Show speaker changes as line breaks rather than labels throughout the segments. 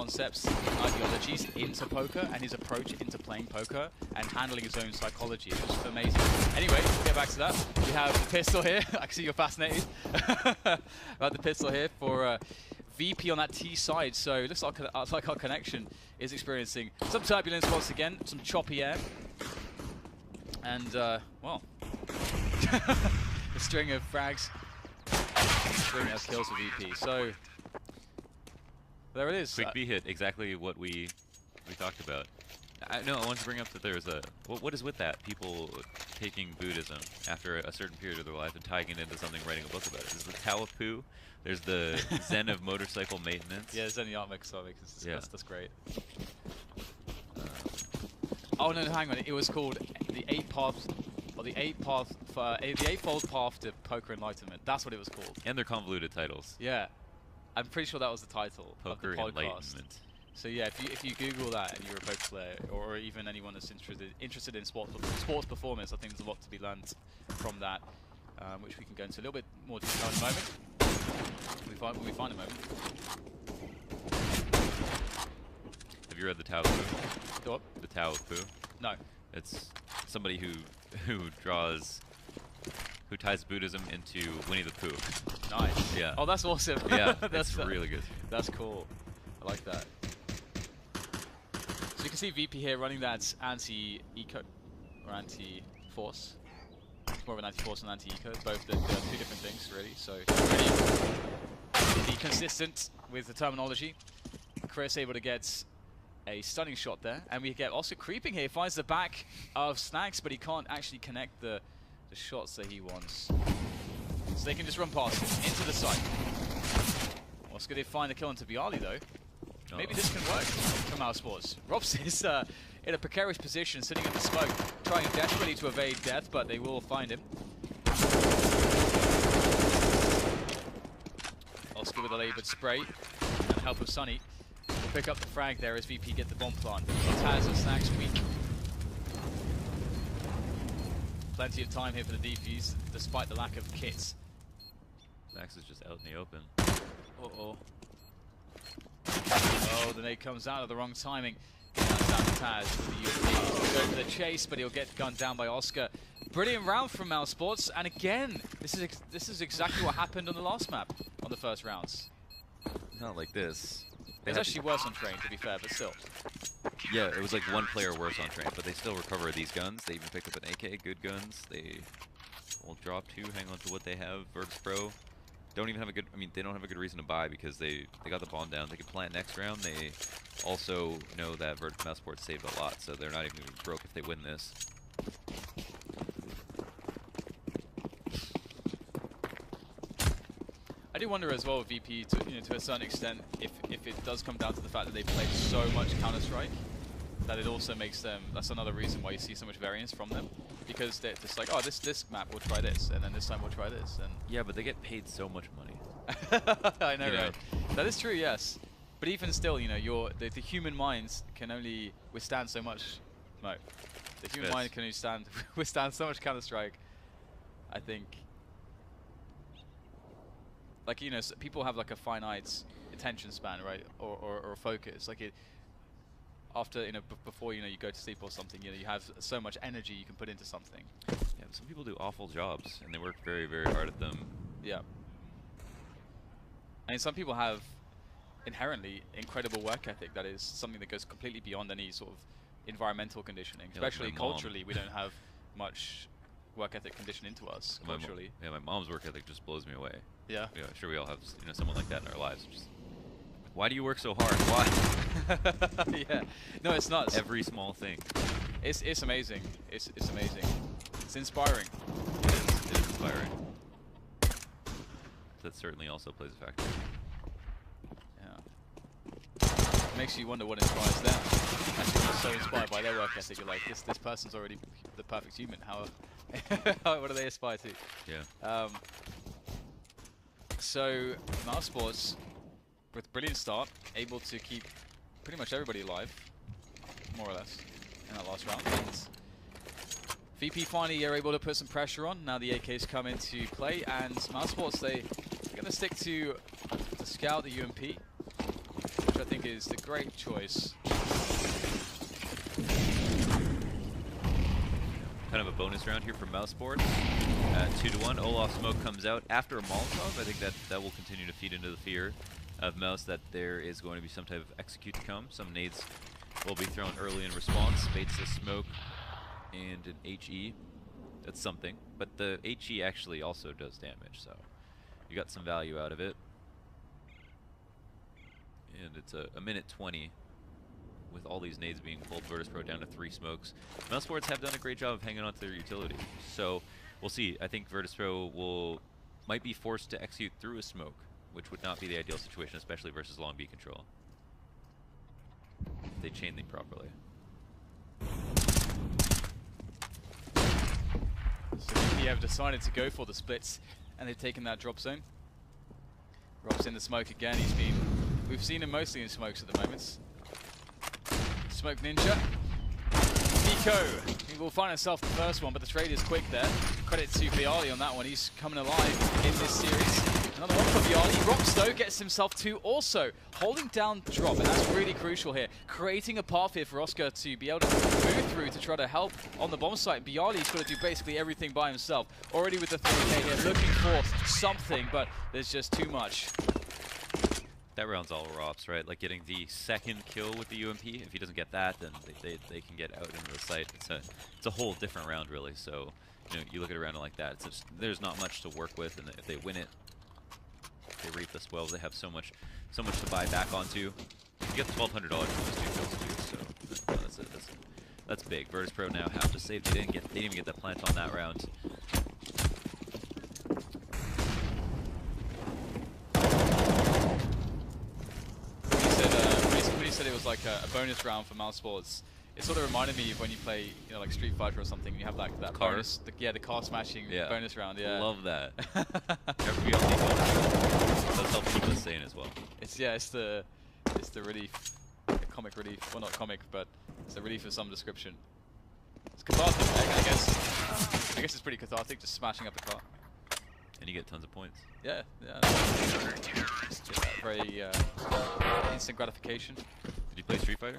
concepts, ideologies into poker and his approach into playing poker and handling his own psychology. It's just amazing. Anyway, we'll get back to that. We have the pistol here. I can see you're fascinated about the pistol here for VP on that T side. So it looks like our connection is experiencing some turbulence once again, some choppy air. And, well, a string of frags, string of kills for VP. So there it is.
Quick B hit, exactly what we talked about. I wanted to bring up that there's a... What is with that? People taking Buddhism after a certain period of their life and tying it into something, writing a book about it. There's the Tao of Poo. There's the Zen of motorcycle maintenance.
Yeah, Zen the art mix, that's great. Oh no, hang on. It was called the Eightfold Path to Poker Enlightenment. That's what it was called.
And they're convoluted titles.
Yeah, I'm pretty sure that was the title
Poker
of the podcast.
Enlightenment.
So yeah, if you Google that and you're a poker player, or even anyone that's interested in sports performance, I think there's a lot to be learned from that, which we can go into a little bit more detail in a moment. When we find a moment.
Have you read the Tao of Poo?
What?
The Tao of Poo?
No.
It's somebody who ties Buddhism into Winnie the Pooh.
Nice.
Yeah.
Oh, that's awesome.
Yeah, that's really good.
That's cool. I like that. So you can see VP here running that anti-eco or anti-force. It's more of an anti-force and anti-eco. Both the two different things, really. So really be consistent with the terminology. Chris able to get a stunning shot there, and we get Oscar creeping here. Finds the back of Snags, but he can't actually connect the shots that he wants. So they can just run past him into the side. Oscar did find the kill into Bialy though. Maybe this can work for Mousesports. Robs is in a precarious position, sitting in the smoke, trying desperately to evade death, but they will find him. Oscar with a laboured spray, and the help of Sunny will pick up the frag there as VP get the bomb plant. Taz and Snacks weak. Plenty of time here for the defuse, despite the lack of kits.
Snacks is just out in the open.
Uh-oh. Oh, the nade comes out at the wrong timing. That's down to Taz with the UFP. He'll go for the chase, but he'll get gunned down by Oscar. Brilliant round from Mousesports, and again, this is exactly what happened on the last map, on the first rounds.
Not like this.
It was actually worse on train, to be fair, but still.
Yeah, it was like one player worse on train, but they still recover these guns. They even picked up an AK, good guns. They will drop two, hang on to what they have. Virtus Pro don't even have a good, they don't have a good reason to buy because they got the bomb down. They can plant next round. They also know that Virtus Mousesports saved a lot, so they're not even gonna be broke if they win this.
I do wonder as well, VP, to a certain extent, if it does come down to the fact that they played so much Counter-Strike, that it also makes them, that's another reason why you see so much variance from them. Because they're just like, oh, this map, we'll try this, and then this time we'll try this. And
yeah, but they get paid so much money.
I know, right? That is true, yes. But even still, the human minds can only withstand so much. No, the human mind can only withstand so much Counter-Strike. I think, like people have like a finite attention span, right, or focus. Like after before you go to sleep or something, you have so much energy you can put into something.
Yeah, some people do awful jobs and they work very, very hard at them.
Yeah. And some people have inherently incredible work ethic that is something that goes completely beyond any sort of environmental conditioning. Yeah, especially like culturally, we don't have much work ethic conditioned into us culturally.
Yeah, my mom's work ethic just blows me away.
Yeah.
Yeah, I'm sure we all have someone like that in our lives. Just, why do you work so hard? Why?
Yeah. No, it's not.
Every small thing.
It's amazing. It's amazing. It's inspiring.
It is inspiring. That certainly also plays a factor.
Yeah. It makes you wonder what inspires them. Actually, you're so inspired by their work ethic. You're like, this person's already the perfect human. What do they aspire to?
Yeah.
So Mousesports, with a brilliant start, able to keep pretty much everybody alive, more or less, in that last round. And VP finally are able to put some pressure on. Now the AKs come into play, and Mousesports, they're going to stick to scout the UMP, which I think is the great choice.
Kind of a bonus round here for Mousesports. 2-1. Olaf Smoke comes out after a Molotov. I think that will continue to feed into the fear of Mouse that there is going to be some type of execute to come. Some nades will be thrown early in response. Baits the smoke and an HE. That's something. But the HE actually also does damage, so you got some value out of it. And it's a minute 20 with all these nades being pulled. Virtus Pro down to 3 smokes. Mousesports have done a great job of hanging on to their utility. So we'll see. I think Virtus Pro might be forced to execute through a smoke, which would not be the ideal situation, especially versus long B control. If they chain them properly.
So VP have decided to go for the splits, and they've taken that drop zone. Rob's in the smoke again. We've seen him mostly in smokes at the moment. Smoke Ninja. Nico, he will find himself the first one, but the trade is quick there. Credit to Viali on that one. He's coming alive in this series. Another one for Viali. Rops, though, gets himself 2 also. Holding down drop, and that's really crucial here. Creating a path here for Oscar to be able to move through to try to help on the bomb site. Viali's got to do basically everything by himself. Already with the 3K here, looking for something, but there's just too much.
That round's all Rops, right? Like getting the second kill with the UMP. If he doesn't get that, then they can get out into the site. It's a whole different round, really. So, you know, you look at a round like that. It's just, there's not much to work with, and if they win it, they reap the spoils. They have so much to buy back onto. You get $1,200 for those 2 kills too. So that's big. Virtus Pro now have to save. They didn't even get the plant on that round.
Said it was like a bonus round for Mousesports. It sort of reminded me of when you play, you know, like Street Fighter or something. You have like that
car?
bonus, the car smashing bonus round. Yeah,
love that. We all need one. Does help keep us sane as well.
It's the relief, comic relief. Well, not comic, but it's a relief of some description. It's cathartic, I guess. I guess it's pretty cathartic, just smashing up a car.
And you get tons of points.
Yeah. Very instant gratification.
Did you play Street Fighter?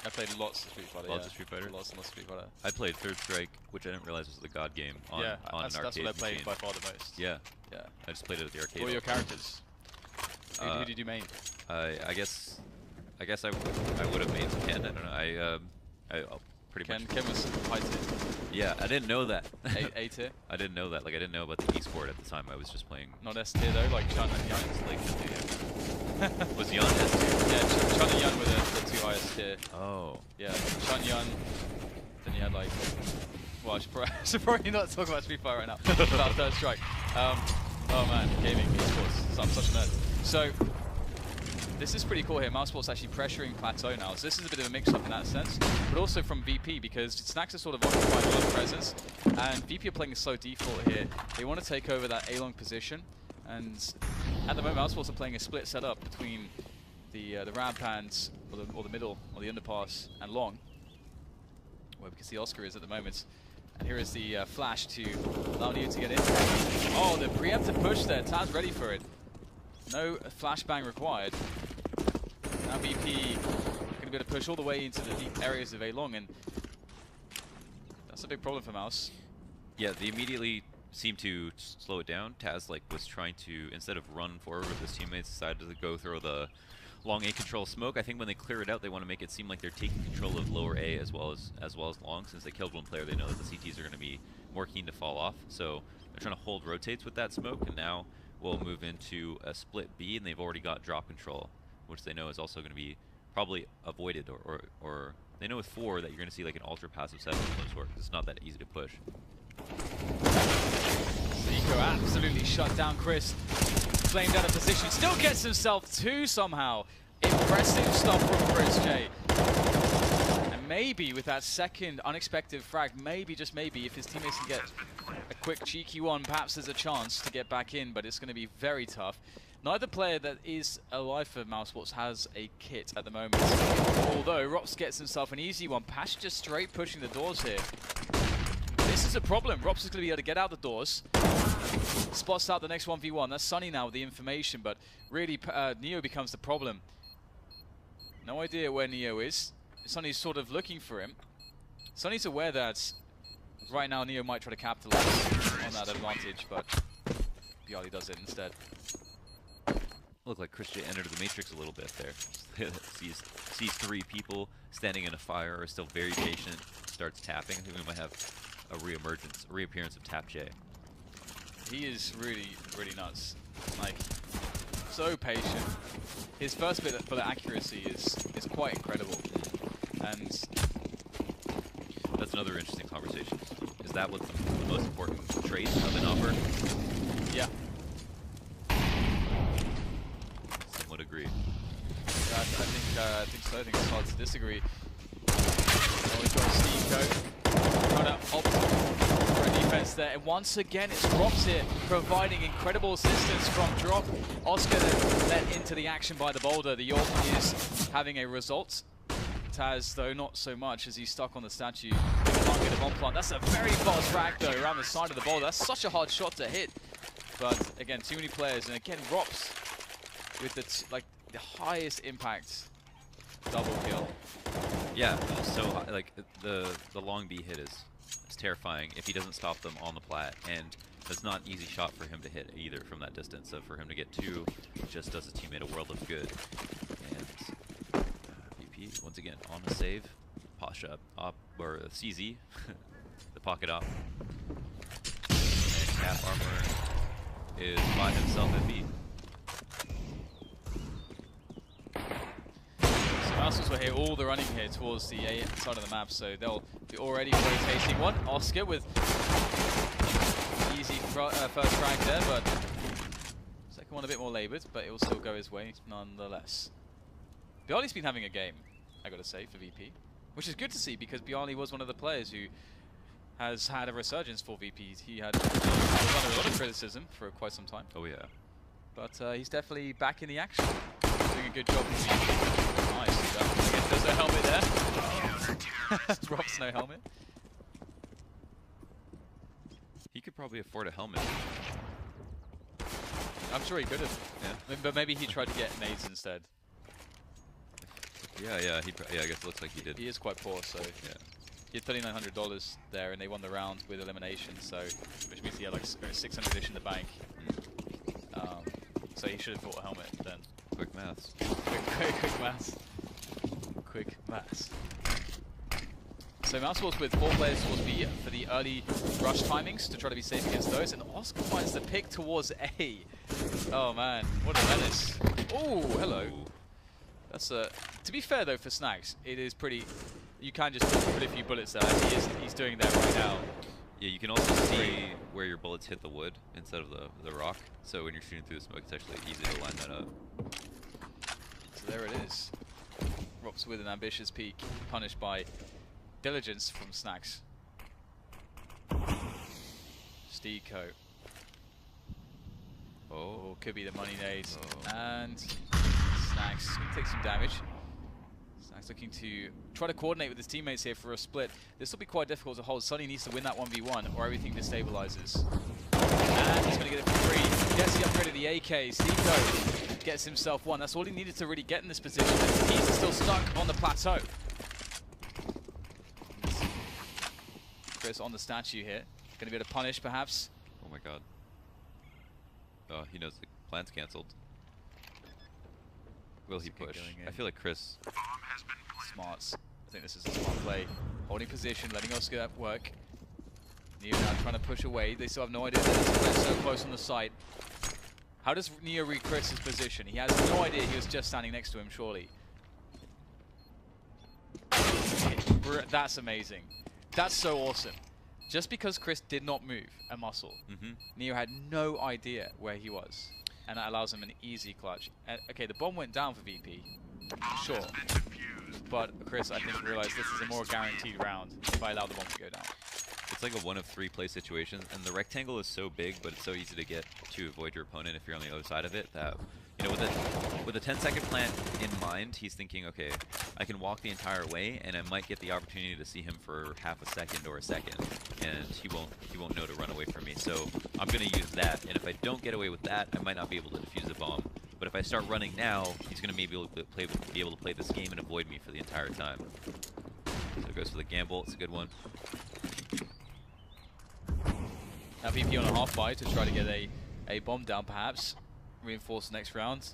I played lots of Street Fighter.
Lots of Street Fighter?
Lots and lots of Street Fighter.
I played Third Strike, which I didn't realize was the god game on an arcade
that's what I played
machine.
by far the most.
Yeah.
Yeah.
I just played it at the arcade.
What were your characters? Who did you do main?
I guess I would have made Ken. I don't know. I pretty much.
Ken was high tier.
Yeah, I didn't know that.
A tier?
I didn't know that. Like, I didn't know about the e-sport at the time. I was just playing.
Not S tier though, like Chun and Yun.
Like, was Yun S tier?
Yeah, Chun and Yun were the 2 highest tier.
Oh.
Yeah, Chun, Yun. Then you had like. Well, I should probably not talk about Street Fighter right now. About Third Strike. Oh man, gaming, esports. So I'm such a nerd. So. This is pretty cool here. Mousesports actually pressuring Plateau now. So this is a bit of a mix-up in that sense, but also from VP because Snacks are sort of occupying a lot of presence, and VP are playing a slow default here. They want to take over that A-long position, and at the moment Mousesports are playing a split setup between the ramp and or the middle or the underpass and long, where we can see Oscar is at the moment. And here is the flash to allow Neo to get in. Oh, the preemptive push there. Taz ready for it. No flashbang required. Now VP going to be able to push all the way into the deep areas of A-long, and that's a big problem for Mouse.
Yeah, they immediately seemed to slow it down. Taz was trying to, instead of run forward with his teammates, decided to go through the long A control smoke. I think when they clear it out, they want to make it seem like they're taking control of lower A as well as long. Since they killed one player, they know that the CTs are going to be more keen to fall off. So they're trying to hold rotates with that smoke, and now we'll move into a split B, and they've already got drop control, which they know is also going to be probably avoided, or they know with 4 that you're going to see like an ultra passive setup of some sort. It's not that easy to push.
Nico absolutely shut down Chris. Flamed out of position, still gets himself 2 somehow. Impressive stuff from Chris J. And maybe with that second unexpected frag, maybe, just maybe, if his teammates can get a quick cheeky one, perhaps there's a chance to get back in, but it's going to be very tough. Neither player that is alive for Mousesports has a kit at the moment. Although Rops gets himself an easy one. Pash just straight pushing the doors here. This is a problem. Rops is going to be able to get out the doors. Spots out the next 1v1. That's Sunny now with the information, but really Neo becomes the problem. No idea where Neo is. Sonny's sort of looking for him. Sonny's aware that right now Neo might try to capitalize on that advantage, but Bialy does it instead.
Looked like Chris J entered the Matrix a little bit there. sees 3 people standing in a fire, are still very patient, starts tapping. I think we might have a reappearance of Tap J.
He is really, really nuts. Like, so patient. His first bit for the accuracy is quite incredible. And
that's another interesting conversation. Is that what's the most important trait of an offer?
Yeah.
Somewhat agree.
I think so. I think it's hard to disagree. Oh, we've got Steve Coe trying to opt for a defense there. And once again, it's Drops here, providing incredible assistance from Drop. Oscar then let into the action by the boulder. The York is having a result. Taz, though, not so much as he's stuck on the statue. Can't get a bomb plant. That's a very fast frag, though, around the side of the boulder. That's such a hard shot to hit. But, again, too many players. And, again, Rops with the highest impact double kill.
Yeah, so like the long B hit is terrifying if he doesn't stop them on the plat, and it's not an easy shot for him to hit either from that distance. So for him to get 2 just does his teammate a world of good. And VP once again on a save, Pasha up or CZ, the pocket op, and Cap Armor is by himself at B.
Mousesports will hit all the running here towards the A side of the map, so they'll be already rotating one. Oscar with easy first frag there, but second one a bit more laboured, but it will still go his way nonetheless. Bialy's been having a game, I gotta say, for VP, which is good to see because Bialy was one of the players who has had a resurgence for VP. He was under a lot of criticism for quite some time.
Oh yeah.
But he's definitely back in the action. Doing a good job for VP. Nice. Again, there's no helmet there. Drops no helmet.
He could probably afford a helmet.
I'm sure he could have.
Yeah.
But maybe he tried to get nades instead.
Yeah, I guess it looks like he did.
He is quite poor, so
yeah.
He had $3,900 there, and they won the round with elimination, so which means he had like 600-ish in the bank. So he should have bought a helmet then.
Quick maths.
Quick maths. Quick maths. So Mousesports with 4 players towards B for the early rush timings to try to be safe against those, and Oscar finds the pick towards A. Oh man, what a menace. Oh, hello.
Ooh.
That's to be fair though for Snags, it is pretty. You can just put a few bullets there. He's doing that right now.
Yeah, you can also see where your bullets hit the wood instead of the rock. So when you're shooting through the smoke, it's actually easy to line that up.
So there it is. Rops with an ambitious peak, punished by diligence from Snags. Steeko. Oh, could be the money nade.
Oh.
And Snags can take some damage. Snags looking to try to coordinate with his teammates here for a split. This will be quite difficult to hold. Sonny needs to win that 1v1 or everything destabilizes. And he's going to get it for free. Gets the upgrade of the AK. Steeko gets himself one. That's all he needed to really get in this position. He's still stuck on the plateau. Chris on the statue here. Going to be able to punish perhaps.
Oh my god. Oh, he knows the plan's cancelled. Will he push? I feel like Chris.
Smarts. I think this is a smart play. Holding position, letting Oscar work. Neo now trying to push away. They still have no idea that they're so close on the site. How does Neo read Chris's position? He has no idea he was just standing next to him, surely. That's amazing. That's so awesome. Just because Chris did not move a muscle, Neo had no idea where he was. And that allows him an easy clutch. Okay, the bomb went down for VP. Sure. But Chris, I think, realized this is a more guaranteed round if I allow the bomb to go down.
It's like a 1 of 3 play situation, and the rectangle is so big, but it's so easy to get to avoid your opponent if you're on the other side of it, that, you know, with a 10-second plant in mind, he's thinking, okay, I can walk the entire way, and I might get the opportunity to see him for half a second or a second, and he won't know to run away from me. So I'm going to use that, and if I don't get away with that, I might not be able to defuse the bomb But if I start running now, he's going to maybe be able to play this game and avoid me for the entire time. So it goes for the gamble. It's a good one.
Now VP on a half buy to try to get a bomb down, perhaps reinforce the next round.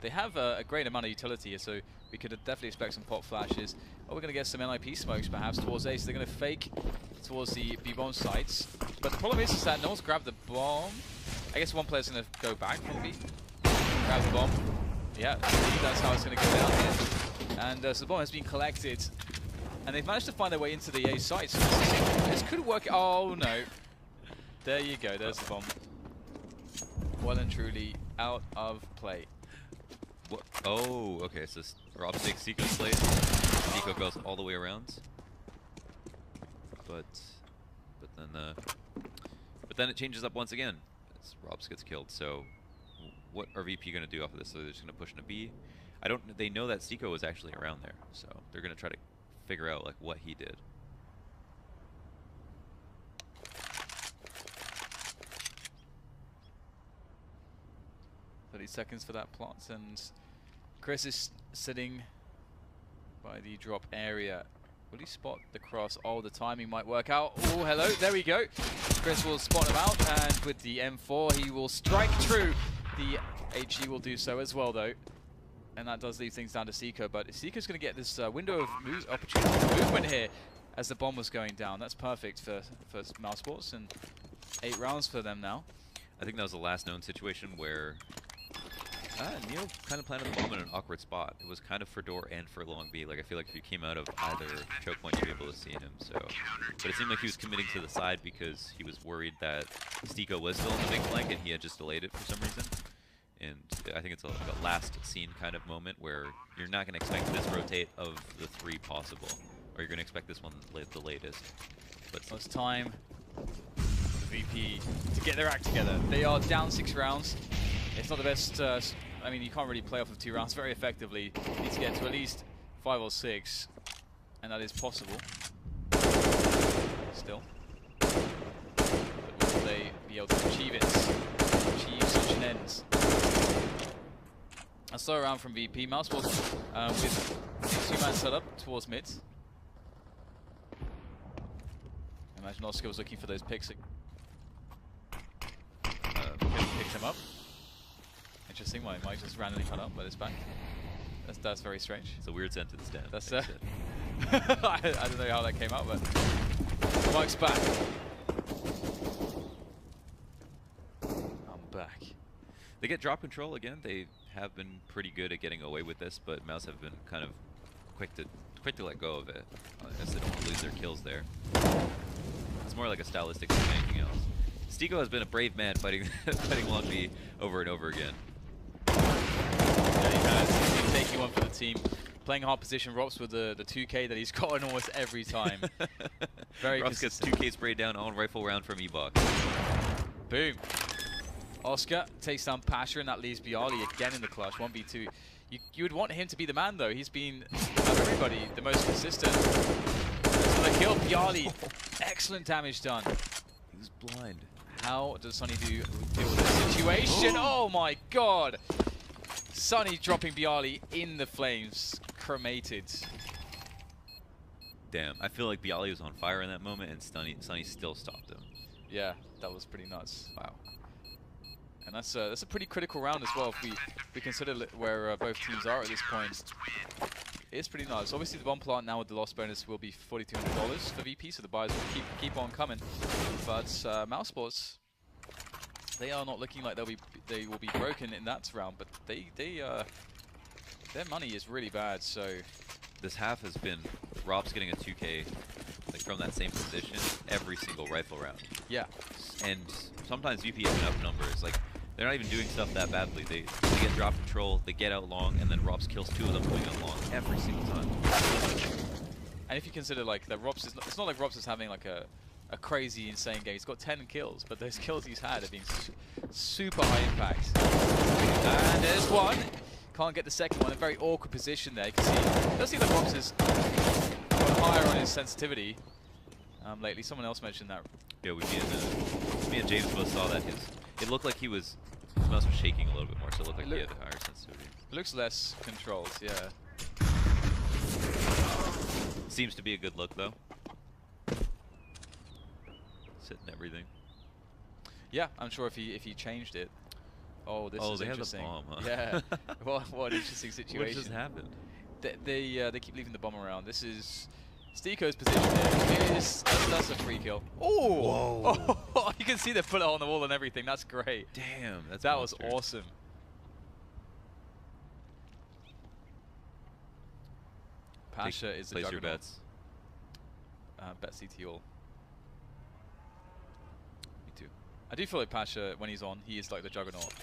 They have a great amount of utility here, so we could definitely expect some pop flashes. Oh, we're going to get some NIP smokes perhaps towards A, so they're going to fake towards the B-bomb sites. But the problem is that no one's grabbed the bomb. I guess one player's going to go back from B. Grab the bomb. Yeah, that's how it's going to go down here. And so the bomb has been collected. And they've managed to find their way into the A site. So this could work. Oh, no. There you go. There's the bomb. Well and truly out of play.
What? Oh, okay. So Rob's takes Seiko's place. Seiko goes all the way around. But then it changes up once again. As Robs gets killed. So what are VP going to do off of this? So they're just going to push into B. They know that Seiko was actually around there, so they're going to try to figure out like what he did.
Seconds for that plot, and Chris is sitting by the drop area. Will he spot the cross? Oh, the timing might work out. Oh, hello, there we go. Chris will spot him out, and with the M4 he will strike true. The HE will do so as well though, and that does leave things down to Seiko, but Seiko's going to get this window of opportunity for movement here as the bomb was going down. That's perfect for Mousesports, and 8 rounds for them now.
I think that was the last known situation where Neil kind of planted the bomb in an awkward spot. It was kind of for door and for long B. Like, I feel like if you came out of either choke point, you'd be able to see him. So, but it seemed like he was committing to the side because he was worried that Seiko was still in the big flank and he had just delayed it for some reason. And I think it's like a last scene kind of moment where you're not going to expect this rotate of the 3 possible, or you're going to expect this one the latest. But
it's time for VP to get their act together. They are down 6 rounds. It's not the best. I mean, you can't really play off of 2 rounds very effectively. You need to get to at least 5 or 6, and that is possible. Still, but will they be able to achieve it? Achieve such an end? A slow round from VP. Mousesports with a 2-man setup towards mid. Imagine Oscar was looking for those picks. Picks him up. Interesting. Why Mike just randomly cut up, but it's back. That's very strange.
It's a weird sentence, Dan.
That's I don't know how that came out, but Mike's back. I'm back.
They get drop control again. They have been pretty good at getting away with this, but Mouse have been kind of quick to let go of it. I guess they don't want to lose their kills there. It's more like a stylistic than anything else. Seiko has been a brave man fighting long B over and over again.
Yeah, he has. He's been taking one for the team. Playing hard position, Rops with the 2K that he's gotten almost every time. Very
Rops gets 2K sprayed down on rifle round from E-Box.
Boom. Oscar takes down Pasha, and that leaves Bialy again in the clutch, 1v2. You would want him to be the man, though. He's been, of everybody, the most consistent. That's for the kill. Bialy, excellent damage done.
He was blind.
How does Sunny deal with this situation? Oh my god! Sunny dropping Bialy in the flames, cremated.
Damn, I feel like Bialy was on fire in that moment, and Sunny still stopped him.
Yeah, that was pretty nuts. Wow. And that's a pretty critical round as well if we consider where both teams are at this point. It is pretty nice. Obviously, the bomb plant now with the loss bonus will be $4,200 for VP, so the buyers will keep on coming. But Mousesports, they are not looking like they will be broken in that round. But their money is really bad. So
this half has been Rob's getting a 2K like from that same position every single rifle round.
Yeah, and
sometimes VP have enough numbers. Like, they're not even doing stuff that badly. They get drop control, they get out long, and then Robs kills 2 of them going out long every single time.
And if you consider like that, it's not like Robs is having like a crazy insane game. He's got 10 kills, but those kills he's had have been super high impact. And there's one. Can't get the second one. A very awkward position there. You can see it does seem like Robs has gone higher on his sensitivity lately. Someone else mentioned that.
Yeah, me and James both saw that. It looked like he was his mouse was shaking a little bit more, so it looked like he had higher sensitivity.
It looks less controlled, yeah.
Seems to be a good look though. Sitting everything.
Yeah, I'm sure if he changed it. Oh, this is interesting.
They have the bomb, huh?
Yeah. what an interesting situation.
What just happened?
They keep leaving the bomb around. This is Steeko's position there. That's a free kill. Oh! Whoa. You can see the bullet on the wall and everything. That's great.
Damn,
that was awesome. Pasha is the
place
juggernaut.
your bets.
Bet CT all.
Me too.
I do feel like Pasha, when he's on, he is like the juggernaut.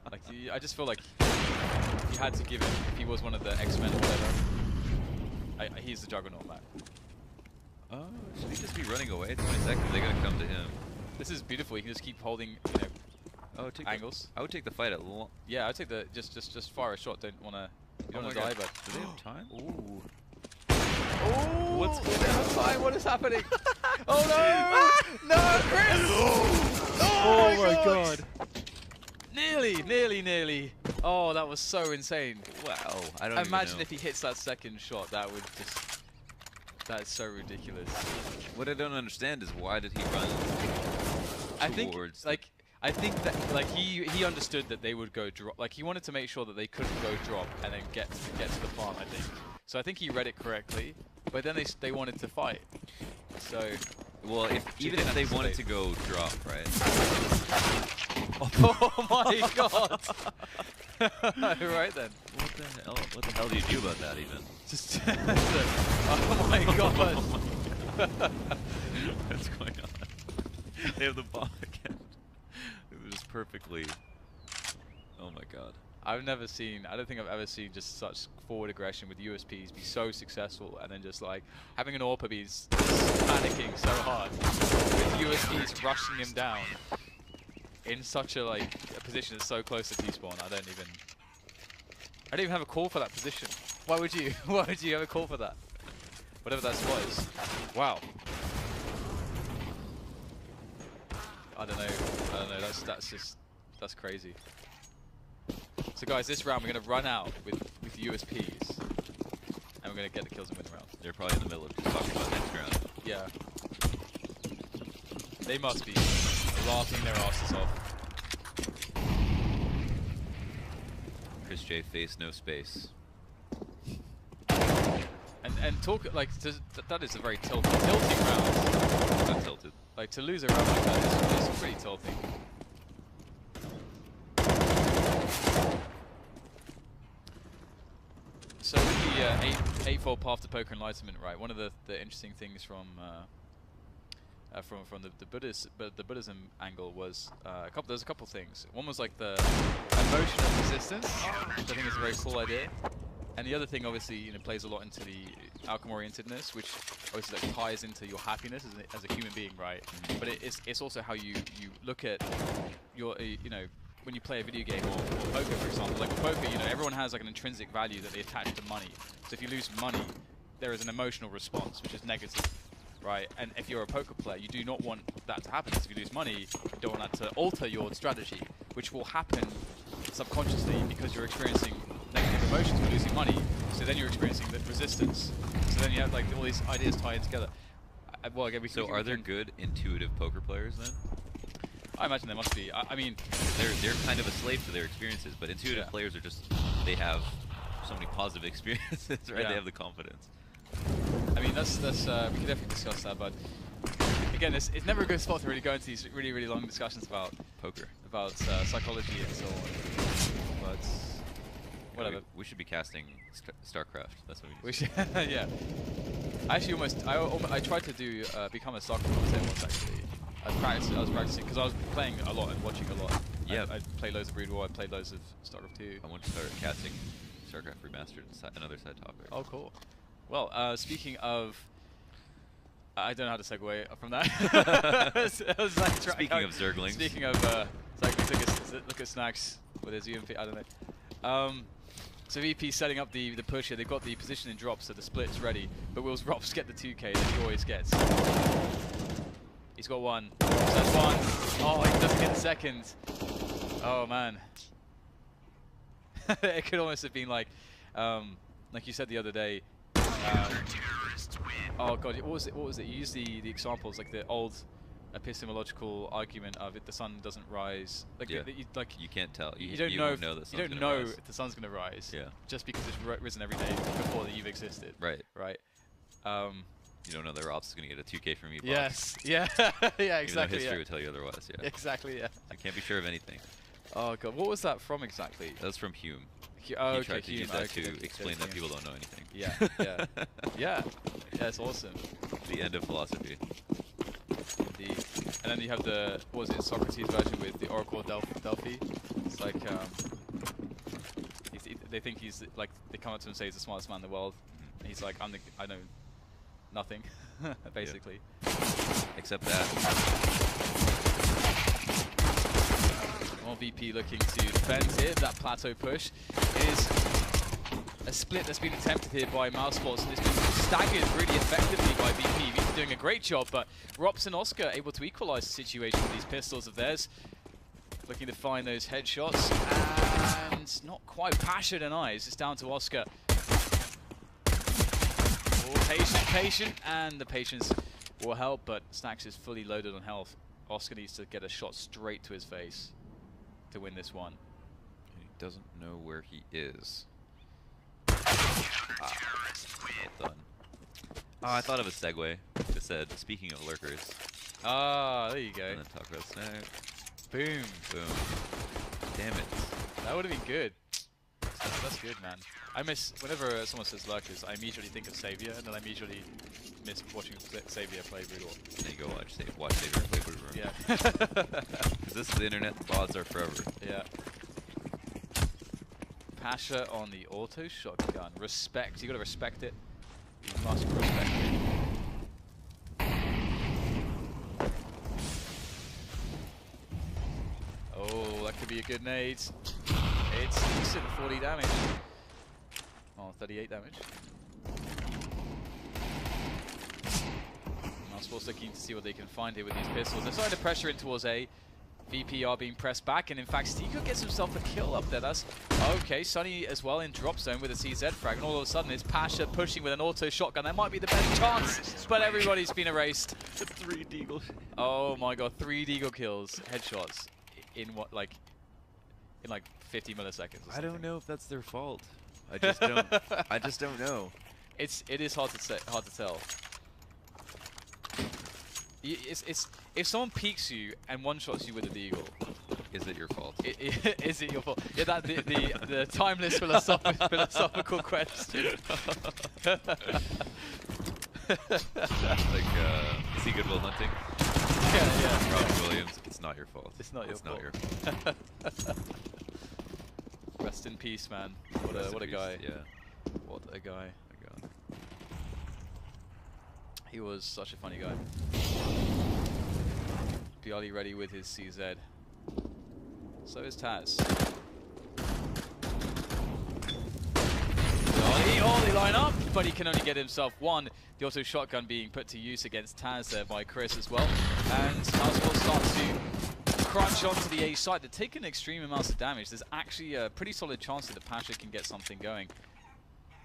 Like I just feel like you had to give him, if he was one of the X-Men or whatever, he's the juggernaut, man.
Oh, should he just be running away? 20 seconds, they gotta come to him.
This is beautiful. You can just keep holding, angles.
I would take the fight at long.
Yeah, I would take the just fire a shot. Don't wanna. You don't wanna die, but
do they have time?
Ooh. Oh! What's going on? What is happening? Oh no! No, Chris! Oh my god! Nearly. Oh, that was so insane.
Wow. I don't
imagine if he hits that second shot, that would just. That is so ridiculous.
What I don't understand is why did he run towards?
I think that he understood that they would go drop. Like he wanted to make sure that they couldn't go drop and then get to the plant. I think. So I think he read it correctly. But then they wanted to fight. So.
Well, even if they wanted to go drop, right?
Oh my god! Right then.
What the hell do you do about that even?
Just oh my god!
What's going on? They have the bomb again. It was perfectly. Oh my god.
I don't think I've ever seen just such forward aggression with USPs be so successful, and then just like having an AWPer be panicking so hard with USPs rushing him down in such a position that's so close to T-spawn. I don't even have a call for that position. Why would you? Why would you have a call for that? Whatever that spot is. Wow. I don't know. That's crazy. So guys, this round we're going to run out with USPs, and we're going to get the kills and win the round.
They're probably in the middle of just talking about next round.
Yeah. They must be laughing their asses off.
Chris J face, no space.
And talk that is a very tilting round.
Not tilted.
Like to lose a round like that is pretty tilting. So with the eightfold path to poker enlightenment, right? One of the interesting things from the Buddhism angle was there's a couple things. One was like the emotional resistance, which I think is a very cool idea. And the other thing, obviously, plays a lot into the outcome orientedness, which obviously ties into your happiness as a human being, right? Mm-hmm. But it's also how you look at your when you play a video game or poker, for example. Like with poker, everyone has like an intrinsic value that they attach to money. So if you lose money, there is an emotional response which is negative, right? And if you're a poker player, you do not want that to happen. Because if you lose money, you don't want that to alter your strategy, which will happen subconsciously because you're experiencing negative emotions with losing money. So then you're experiencing the resistance. So then you have like all these ideas tied together. Well, again,
so are there good intuitive poker players then?
I imagine there must be. I mean,
they're kind of a slave to their experiences, but intuitive players are just, they have so many positive experiences, right?
Yeah.
They have the confidence.
I mean, that's we could definitely discuss that, but again, it's never a good spot to really go into these really long discussions about
poker,
about psychology and so on. But whatever.
We should be casting StarCraft. That's what
we should. Yeah. I actually I tried to do become a soccer player once actually. I was practicing because I was playing a lot and watching a lot.
Yeah.
I played loads of Brood War. I played loads of StarCraft 2.
I want to start casting StarCraft Remastered. Another side topic.
Oh, cool. Well, speaking of, I don't know how to segue from that. I was like
speaking of Zerglings.
Speaking of, look at Snacks with his UMP. I don't know. So VP setting up the push here. They've got the position in drop, so the split's ready. But Will's Rops get the 2K that he always gets. He's got one. So that's one. Oh, he doesn't get the second. Oh man. It could almost have been like you said the other day. Oh god, what was it? What was it? You used the examples like the old epistemological argument of it. The sun doesn't rise. Like,
Yeah.
you
can't tell.
You don't know. You don't know
rise.
if the sun's gonna rise.
Yeah.
Just because it's risen every day before that you've existed.
Right.
Right.
You don't know that Rob's is gonna get a 2K from you.
Yes. Yeah. Yeah. Exactly.
History
Yeah.
would tell you otherwise. Yeah.
Exactly. Yeah.
You can't be sure of anything.
Oh god, what was that from exactly?
That's from Hume.
Oh,
He tried to use that to explain that people don't know anything.
Yeah. Yeah. Yeah. That's awesome.
The end of philosophy.
Indeed. And then you have the, what was it, Socrates version with the Oracle of Delphi. It's like, they think he's like, they come up to him and say he's the smartest man in the world. And he's like, I know nothing, basically.
Yeah. Except that.
More VP looking to defend here. That plateau push is a split that's been attempted here by Mousesports, and it's been staggered really effectively by VP. VP doing a great job, but Rops and Oscar able to equalize the situation with these pistols of theirs. Looking to find those headshots, and not quite. Pasha denies. It's down to Oscar. Oh, patient, and the patience will help, but Snacks is fully loaded on health. Oscar needs to get a shot straight to his face to win this one.
He doesn't know where he is. Well done. Oh, I thought of a segue. It said, speaking of lurkers.
Ah, there you go.
And then talk about Snack.
Boom.
Boom. Damn it.
That would have been good. That's good, man. I miss, whenever someone says lurkers, I immediately think of Savior, and then I immediately miss watching Savior play Brutal.
And then you go watch Savior play Brutal.
Yeah.
Because this is the internet, the bots are forever.
Yeah. Pasha on the auto shotgun. Respect. You gotta respect it. You must respect it. Oh, that could be a good nade. It's decent, 40 damage. Oh, 38 damage. Mousesports looking to see what they can find here with these pistols. They're starting to pressure in towards A. VP are being pressed back, and in fact, Stiko gets himself a kill up there. That's okay. Sunny as well in drop zone with a CZ frag, and all of a sudden it's Pasha pushing with an auto shotgun. That might be the best chance, but everybody's been erased.
3 Deagle.
Oh my god, 3 Deagle kills, headshots, in what, in 50 milliseconds. Or
I don't know if that's their fault. I just don't. I just don't know.
It is hard to say, hard to tell. It's if someone peeks you and one-shots you with a Deagle,
is it your fault?
Is it your fault? Yeah, that the timeless philosophical question.
Is he Goodwill Hunting?
Yeah.
Robin Williams. It's not your fault.
It's not your fault.
Not your fault.
Rest in peace, man. What a guy.
Yeah.
What a guy.
My God.
He was such a funny guy. Bialy ready with his CZ. So is Taz. Bialy, they line up, but he can only get himself one. The auto shotgun being put to use against Taz there by Chris as well. And Mousesports start to crunch onto the A side. They're taking extreme amounts of damage. There's actually a pretty solid chance that Pasha can get something going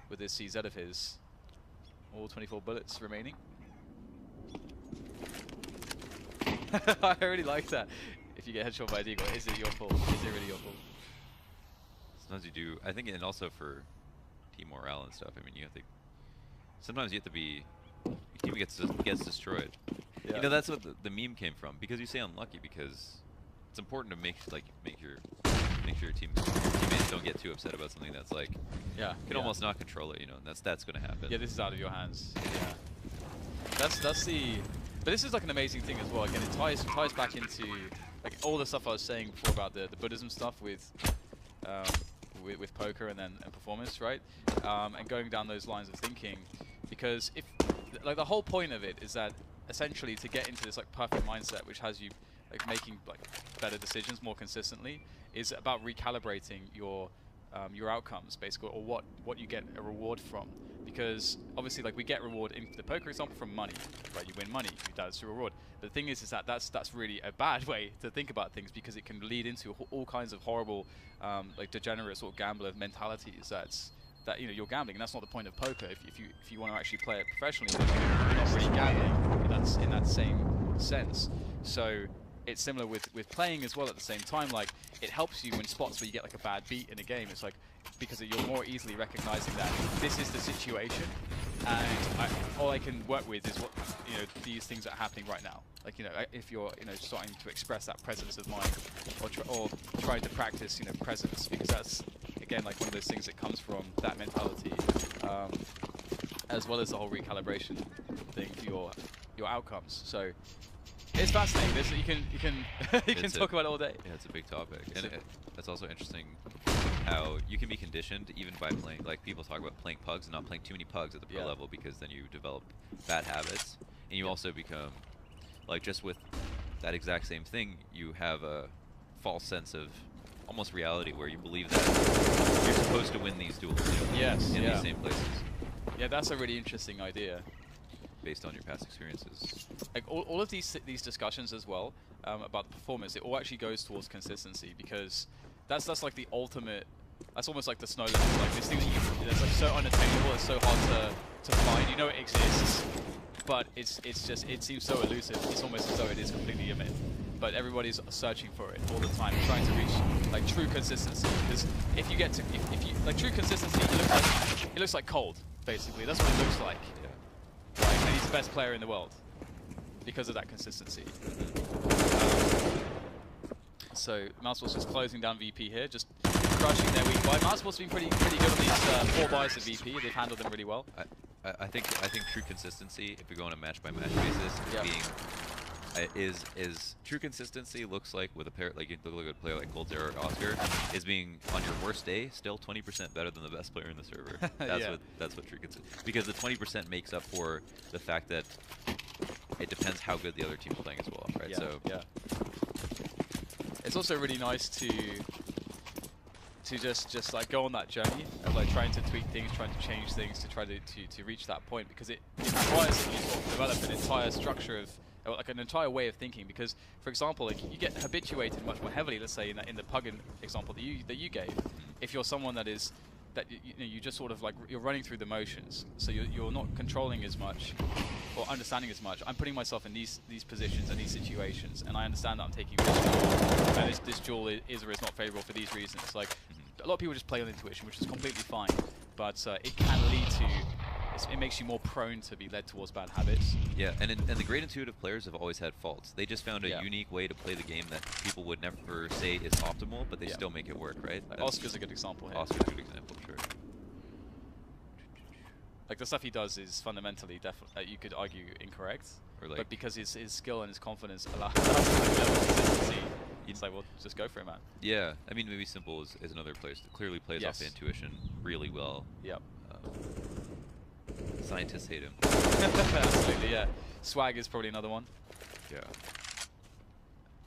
with this CZ of his. All 24 bullets remaining. I really like that. If you get headshot by a Deagle, is it your fault? Is it really your fault?
Sometimes you do. I think, and also for team morale and stuff. I mean, you have to. Sometimes you have to be. Your team gets destroyed. Yeah. You know, that's what the meme came from. Because you say unlucky, because it's important to make sure your teammates don't get too upset about something that's like.
Yeah.
You can almost not control it. You know, and that's going to happen.
Yeah, this is out of your hands. Yeah. That's the. But this is like an amazing thing as well. Again, it ties back into like all the stuff I was saying before about the Buddhism stuff with poker and performance, right? And going down those lines of thinking, because if like the whole point of it is that essentially to get into this like perfect mindset, which has you like making like better decisions more consistently, is about recalibrating your outcomes basically, or what you get a reward from. because obviously, like, we get reward in the poker example from money, right? You win money, that's your reward. But the thing is that that's really a bad way to think about things, because it can lead into all kinds of horrible, like, degenerate sort of gambler mentalities. That, you know, you're gambling, and that's not the point of poker. If you want to actually play it professionally, then you're not really gambling in that same sense. So it's similar with playing as well at the same time. Like, it helps you in spots where you get like a bad beat in a game. It's like, because you're more easily recognizing that this is the situation, and all I can work with is what, you know, these things that are happening right now. Like, you know, if you're, you know, starting to express that presence of mind, or trying to practice, you know, presence, because that's, again, like, one of those things that comes from that mentality, as well as the whole recalibration thing for your outcomes. So it's fascinating. You can talk about it all day.
Yeah, it's a big topic, and that's also interesting how you can be conditioned even by playing. Like, people talk about playing pugs and not playing too many pugs at the pro level, because then you develop bad habits, and you also become, like, just with that exact same thing, you have a false sense of almost reality where you believe that you're supposed to win these duels. You know, in these same places.
Yeah, that's a really interesting idea.
Based on your past experiences.
Like, all of these discussions as well, about the performance, it all actually goes towards consistency, because that's like the ultimate. That's almost like the snow limit, like this thing that's like so unattainable, it's so hard to find. You know it exists, but it seems so elusive. It's almost as though it is completely a myth. But everybody's searching for it all the time, trying to reach like true consistency. Because if you get to, if you like true consistency, it looks like cold, basically. That's what it looks like. Yeah. Right? And he's the best player in the world because of that consistency. So Mousesports is closing down VP here, just crushing their weak buy. Mousesports has been pretty good on these 4 buys of VP. They've handled them really well.
I think true consistency, if we go on a match by match basis, is true consistency looks like with a pair, like, you look at a player like Cold Zero or Oscar, is being on your worst day still 20% better than the best player in the server. That's what true consistency, because the 20% makes up for the fact that it depends how good the other team's playing as well, right? So
it's also really nice to just like go on that journey of like trying to tweak things, trying to change things to try to reach that point, because it requires that you sort of develop an entire structure of, like, an entire way of thinking. Because, for example, like, you get habituated much more heavily, let's say in the Puggin example that you gave, if you're someone that you just sort of like, you're running through the motions, so you're not controlling as much or understanding as much. I'm putting myself in these positions and these situations, and I understand that I'm taking this duel, and this duel is or is not favorable for these reasons. Like, a lot of people just play on intuition, which is completely fine, but it can lead to, it makes you more prone to be led towards bad habits.
Yeah, and the great intuitive players have always had faults. They just found a unique way to play the game that people would never say is optimal, but they still make it work, right?
Like, Oscar's a good example here.
Oscar's a good example, sure.
Like, the stuff he does is fundamentally, you could argue, incorrect, or like, but because his skill and his confidence allows him to level consistency, it's like, well, just go for it, man.
Yeah, I mean, maybe Simple is another player that clearly plays off the intuition really well.
Yep.
Scientists hate him.
Absolutely, yeah. Swag is probably another one.
Yeah.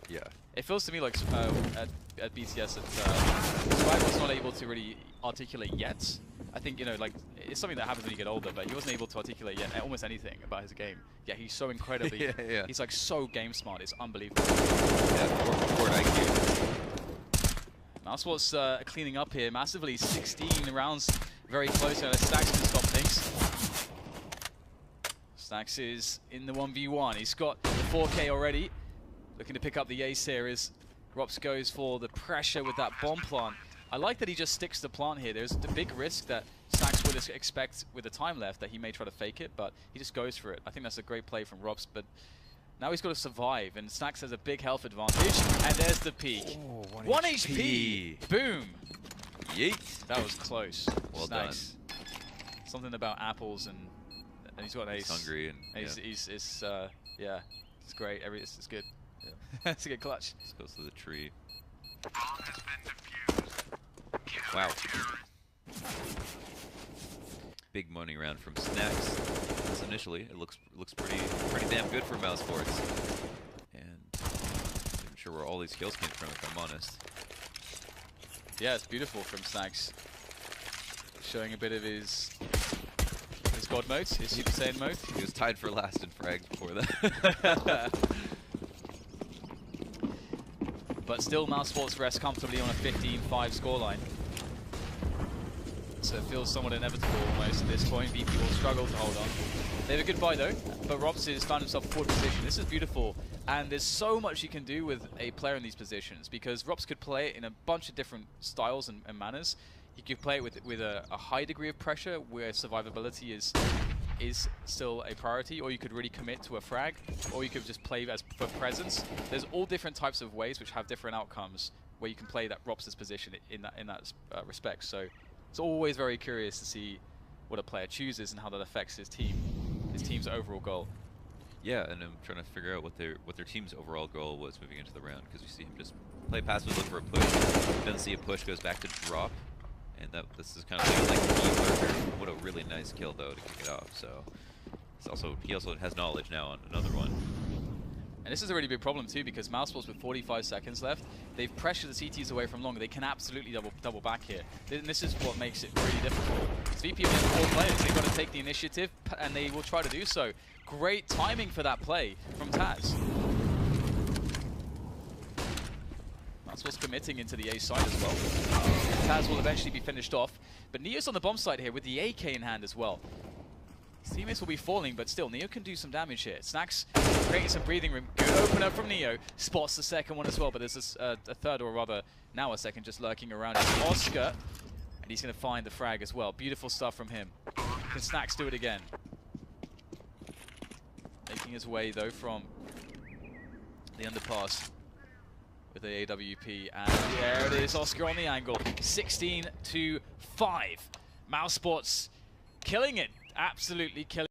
Yeah.
It feels to me like at BCS that Swag was not able to really articulate yet. I think, you know, like, it's something that happens when you get older, but he wasn't able to articulate yet almost anything about his game. Yeah, he's so incredibly, he's like so game smart, it's unbelievable.
Yeah, board IQ.
Mousesports cleaning up here massively, 16 rounds, very close. Stacks can stop things. Stacks is in the 1v1. He's got the 4K already. Looking to pick up the ace here as Rops goes for the pressure with that bomb plant. I like that he just sticks the plant here. There's the big risk that Stacks would expect with the time left that he may try to fake it, but he just goes for it. I think that's a great play from Rops, but now he's got to survive, and Stacks has a big health advantage, and there's the peak. Oh, 1 HP! Boom!
Yeet!
That was close.
Well
Stacks.
done.
Something about apples, and he's got an ace.
He's hungry, and
yeah, it's great. It's good. Yeah. It's a good clutch.
This goes to the tree. Wow. Big money round from Snacks. As initially, it looks pretty damn good for Mousesports. And I'm not sure where all these kills came from, if I'm honest.
Yeah, it's beautiful from Snacks. Showing a bit of his squad mode, his Super Saiyan mode.
He was tied for last in frags before that.
But still, Mousesports rest comfortably on a 15-5 scoreline. So it feels somewhat inevitable almost at this point. VP will struggle to hold on. They have a good buy though, but Robs has found himself forward position. This is beautiful, and there's so much you can do with a player in these positions, because Robs could play it in a bunch of different styles and manners. He could play it with a high degree of pressure where survivability is still a priority, or you could really commit to a frag, or you could just play as for presence. There's all different types of ways which have different outcomes where you can play that Robs' position in that respect. So it's always very curious to see what a player chooses and how that affects his team's overall goal.
Yeah, and I'm trying to figure out what their team's overall goal was moving into the round, because we see him just play passive, look for a push, doesn't see a push, goes back to drop, and this is kind of like the lurker. What a really nice kill though to kick it off. So he also has knowledge now on another one.
And this is a really big problem too, because Mousesports with 45 seconds left, they've pressured the CTs away from long. They can absolutely double back here. And this is what makes it really difficult. It's VP with 4 players. They've got to take the initiative, and they will try to do so. Great timing for that play from Taz. Mousesports committing into the A side as well. Taz will eventually be finished off, but Neo's on the bomb side here with the AK in hand as well. His teammates will be falling, but still, Neo can do some damage here. Snacks creating some breathing room. Good opener from Neo. Spots the second one as well, but there's a third, or rather, now a second, just lurking around. It's Oscar, and he's going to find the frag as well. Beautiful stuff from him. Can Snacks do it again? Making his way, though, from the underpass with the AWP. And there it is, Oscar on the angle. 16-5. Mousesports killing it. Absolutely killing it.